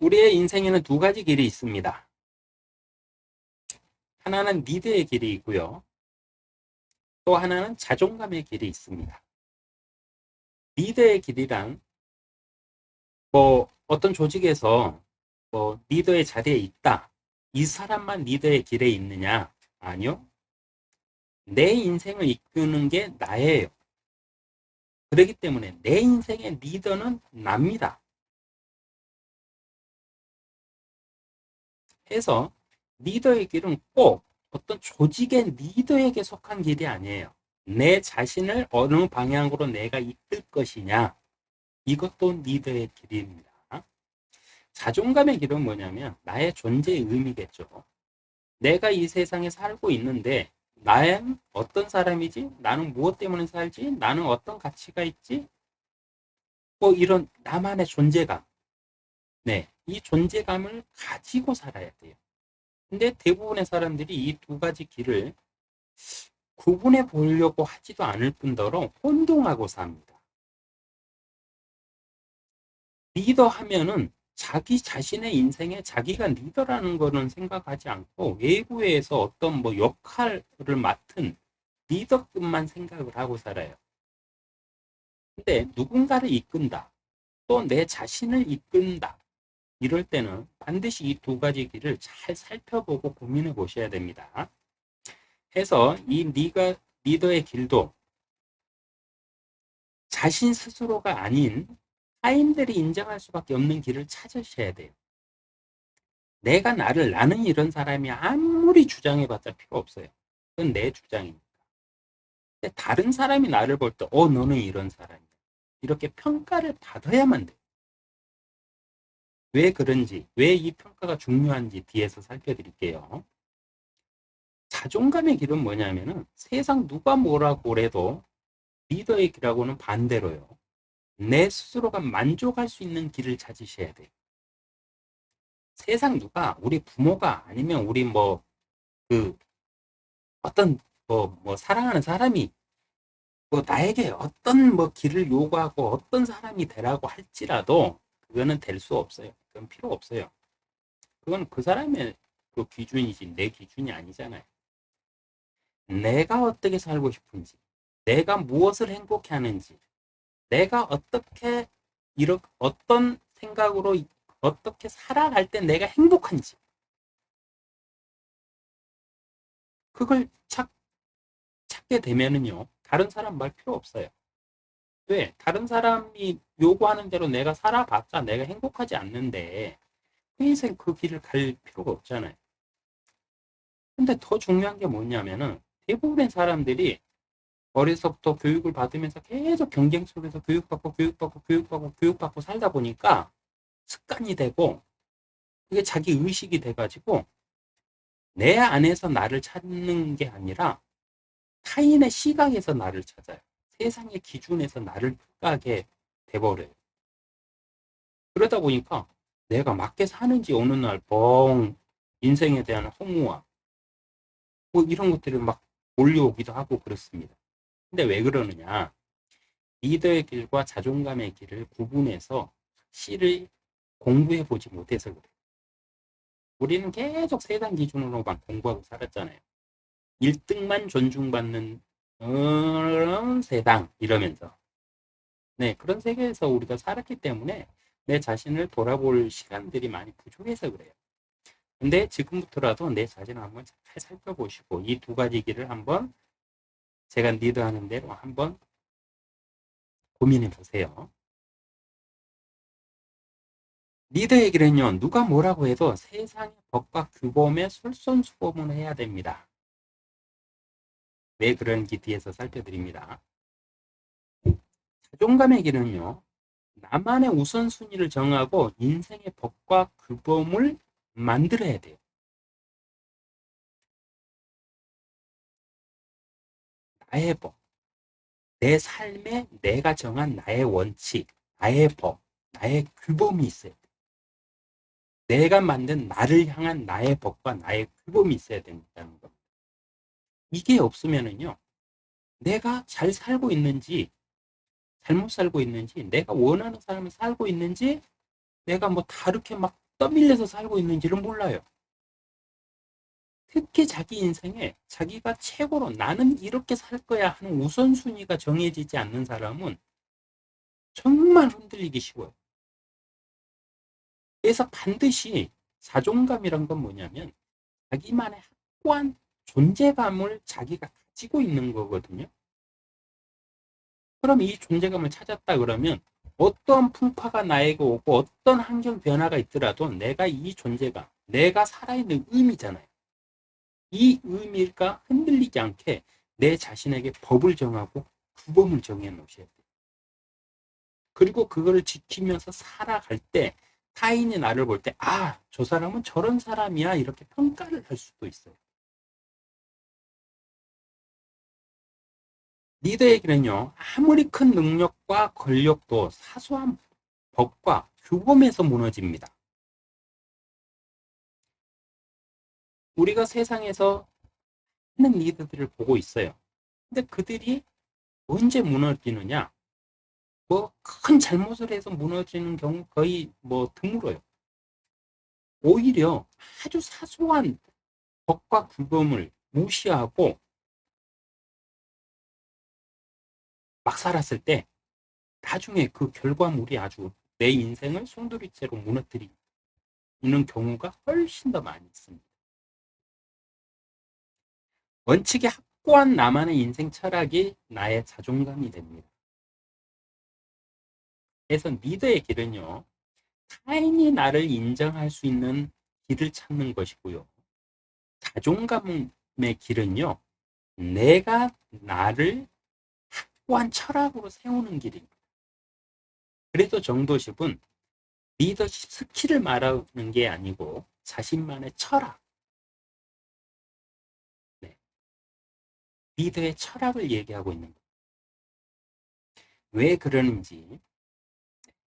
우리의 인생에는 두 가지 길이 있습니다. 하나는 리더의 길이 있고요. 또 하나는 자존감의 길이 있습니다. 리더의 길이란 어떤 조직에서 리더의 자리에 있다. 이 사람만 리더의 길에 있느냐? 아니요. 내 인생을 이끄는 게 나예요. 그렇기 때문에 내 인생의 리더는 납니다. 해서 리더의 길은 꼭 어떤 조직의 리더에게 속한 길이 아니에요. 내 자신을 어느 방향으로 내가 이끌 것이냐. 이것도 리더의 길입니다. 자존감의 길은 뭐냐면 나의 존재의 의미겠죠. 내가 이 세상에 살고 있는데 나는 어떤 사람이지? 나는 무엇 때문에 살지? 나는 어떤 가치가 있지? 이런 나만의 존재감. 네, 이 존재감을 가지고 살아야 돼요. 근데 대부분의 사람들이 이 두 가지 길을 구분해 보려고 하지도 않을 뿐더러 혼동하고 삽니다. 리더 하면은 자기 자신의 인생에 자기가 리더라는 거는 생각하지 않고 외부에서 어떤 역할을 맡은 리더급만 생각을 하고 살아요. 근데 누군가를 이끈다. 또 내 자신을 이끈다. 이럴 때는 반드시 이 두 가지 길을 잘 살펴보고 고민해 보셔야 됩니다. 해서 이 리더의 길도 자신 스스로가 아닌 타인들이 인정할 수밖에 없는 길을 찾으셔야 돼요. 내가 나는 이런 사람이 아무리 주장해봤자 필요 없어요. 그건 내 주장이니까. 근데 다른 사람이 나를 볼 때, 너는 이런 사람이야. 이렇게 평가를 받아야만 돼. 왜 그런지, 왜 이 평가가 중요한지 뒤에서 살펴드릴게요. 자존감의 길은 뭐냐면은 세상 누가 뭐라고 그래도 리더의 길하고는 반대로요. 내 스스로가 만족할 수 있는 길을 찾으셔야 돼요. 세상 누가 우리 부모가 아니면 우리 그 어떤 사랑하는 사람이 나에게 어떤 길을 요구하고 어떤 사람이 되라고 할지라도 그거는 될 수 없어요. 그건 필요 없어요. 그건 그 사람의 그 기준이지 내 기준이 아니잖아요. 내가 어떻게 살고 싶은지, 내가 무엇을 행복해 하는지, 내가 어떻게 어떤 생각으로 어떻게 살아갈 때 내가 행복한지 그걸 찾게 되면은요 다른 사람 말 필요 없어요. 왜? 다른 사람이 요구하는 대로 내가 살아봤자 내가 행복하지 않는데 그 인생 그 길을 갈 필요가 없잖아요. 근데 더 중요한 게 뭐냐면은 대부분의 사람들이 어려서부터 교육을 받으면서 계속 경쟁 속에서 교육받고 살다 보니까 습관이 되고 그게 자기 의식이 돼가지고 내 안에서 나를 찾는 게 아니라 타인의 시각에서 나를 찾아요. 세상의 기준에서 나를 평가하게 돼버려요. 그러다 보니까 내가 맞게 사는지 어느 날 인생에 대한 허무와 이런 것들이 막 몰려오기도 하고 그렇습니다. 근데 왜 그러느냐? 리더의 길과 자존감의 길을 구분해서 확실히 공부해 보지 못해서 그래요. 우리는 계속 세상 기준으로만 공부하고 살았잖아요. 1등만 존중받는 세상 이러면서 네 그런 세계에서 우리가 살았기 때문에 내 자신을 돌아볼 시간들이 많이 부족해서 그래요. 근데 지금부터라도 내 자신을 한번 잘 살펴보시고 이 두 가지 길을 한번 제가 리드하는 대로 한번 고민해 보세요. 리더의 길은요 누가 뭐라고 해도 세상의 법과 규범에 솔선수범을 해야 됩니다. 왜 그런지 뒤에서 살펴드립니다. 자존감의 길은요 나만의 우선순위를 정하고 인생의 법과 규범을 만들어야 돼요. 나의 법, 내 삶에 내가 정한 나의 원칙, 나의 법, 나의 규범이 있어야 돼. 내가 만든 나를 향한 나의 법과 나의 규범이 있어야 된다는 겁니다. 이게 없으면은요, 내가 잘 살고 있는지, 잘못 살고 있는지, 내가 원하는 삶을 살고 있는지, 내가 다르게 막 떠밀려서 살고 있는지를 몰라요. 특히 자기 인생에 자기가 최고로 나는 이렇게 살 거야 하는 우선순위가 정해지지 않는 사람은 정말 흔들리기 쉬워요. 그래서 반드시 자존감이란 건 뭐냐면 자기만의 확고한 존재감을 자기가 가지고 있는 거거든요. 그럼 이 존재감을 찾았다 그러면 어떤 풍파가 나에게 오고 어떤 환경 변화가 있더라도 내가 이 존재감, 내가 살아있는 의미잖아요. 이 의미가 흔들리지 않게 내 자신에게 법을 정하고 규범을 정해 놓으셔야 돼요. 그리고 그거를 지키면서 살아갈 때 타인이 나를 볼 때, 아, 저 사람은 저런 사람이야. 이렇게 평가를 할 수도 있어요. 리더의 길은요, 아무리 큰 능력과 권력도 사소한 법과 규범에서 무너집니다. 우리가 세상에서 많은 리더들을 보고 있어요. 근데 그들이 언제 무너지느냐? 뭐 큰 잘못을 해서 무너지는 경우 거의 뭐 드물어요. 오히려 아주 사소한 법과 규범을 무시하고 막 살았을 때 나중에 그 결과물이 아주 내 인생을 송두리째로 무너뜨리는 경우가 훨씬 더 많이 있습니다. 원칙에 확고한 나만의 인생 철학이 나의 자존감이 됩니다. 그래서 리더의 길은요, 타인이 나를 인정할 수 있는 길을 찾는 것이고요. 자존감의 길은요, 내가 나를 확고한 철학으로 세우는 길입니다. 그래서 정도십은 리더십 스킬을 말하는 게 아니고 자신만의 철학, 네, 리더의 철학을 얘기하고 있는 거예요. 왜 그러는지